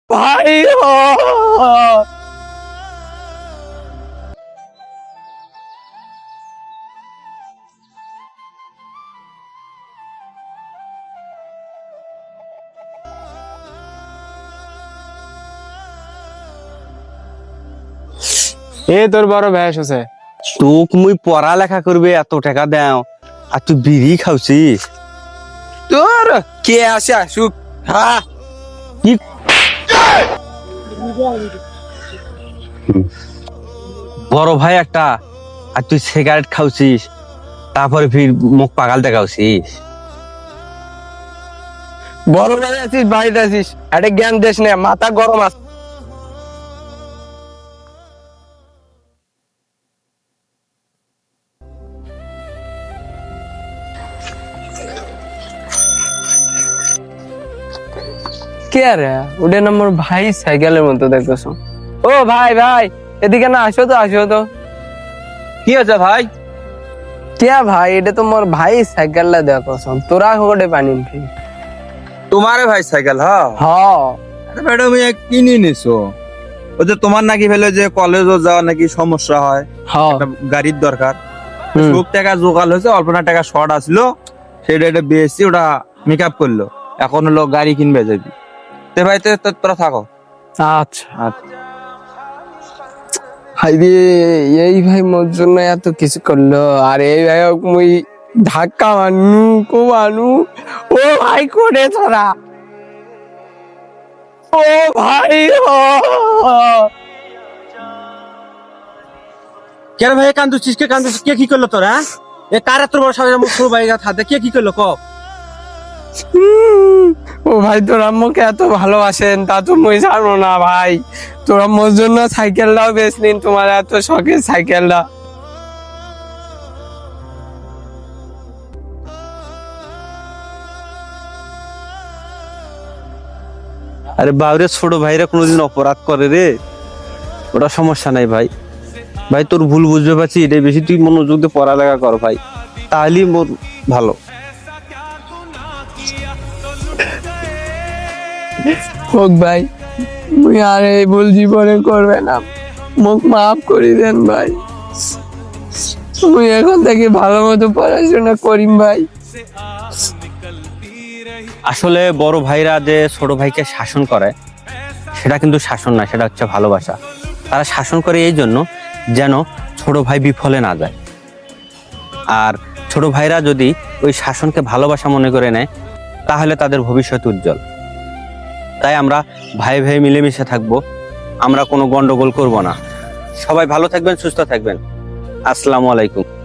ভাই ও এ তোর বড় ভ্যাস আছে তোক মুই পড়ালেখা করবে এত টাকা দাও আর তুই বিড়ি খাওছিস তোর কে আসে আসুক হ্যাঁ কি বড় ভাই একটা আর তুই সিগারেট খাওছিস তারপরে ফির মুখ পাগাল দেখাওছিস বড় ভাই আছিস বাড়িতে আছিস একটা জ্ঞান দেশ নে মাথা গরম আছে কে রে ওটা নম্বর ভাই সাইকেলের মতো দেখতেছ ও ভাই ভাই এদিকে না আসো তো কি আছে ভাই কে ভাই এটা তো মোর ভাই সাইকেলটা দেখছ তোরা ওটা পানি ফি তোমারে ভাই সাইকেল হ্যাঁ ম্যাডাম কিনে নিছো ওই যে তোমার নাকি ফেলে যে কলেজও যাওয়া নাকি সমস্যা হয় একটা গাড়ির দরকার সব টাকা জোগাড় হয়েছে অল্প না টাকা শর্ট আসলো সেটা এটা বেশি ওটা মেক আপ করলো এখন হলো গাড়ি কিনবে যাবি তে ভাই তোরা থাকো আচ্ছা ভাই রে এই ভাই মোর জন্য এত কিছু করলো আর এই ভাই মুই ধাক্কা মানু ও ভাই করে তোরা ও ভাই কেন ভাই কান্দুছিস কে কি করলো তোরা এ কার এত বড় সামনে মুখ ভাই হাতে কে কি করলো ক ও ভাই তোর আম্মুকে এত ভালোবাসেন তা তো মুই জানো না ভাই তোর আম্মুর জন্য সাইকেলটাও বেশ নিন তোমার এত শখের সাইকেলটা আরে বাবরে ছোট ভাইরা কোনোদিন অপরাধ করে রে ওটা সমস্যা নাই ভাই ভাই তোর ভুল বুঝতে পারছি এটাই বেশি তুই মনোযোগ দিয়ে পড়ালেখা কর ভাই তাহলেই মোর ভালো হোক ভাই মুই আর এই ভুল জীবনে করবে না মুখ মাফ করে দেন ভাই মুই এখন থেকে ভালো মতো পড়াশোনা করিম ভাই আসলে বড় ভাইরা যে ছোট ভাইকে শাসন করে সেটা কিন্তু শাসন না সেটা হচ্ছে ভালোবাসা তারা শাসন করে এই জন্য যেন ছোট ভাই বিফলে না যায় আর ছোট ভাইরা যদি ওই শাসনকে ভালোবাসা মনে করে নেয় তাহলে তাদের ভবিষ্যৎ উজ্জ্বল তাই আমরা ভাই ভাই মিলেমিশে থাকবো আমরা কোনো গন্ডগোল করব না সবাই ভালো থাকবেন সুস্থ থাকবেন আসসালামু আলাইকুম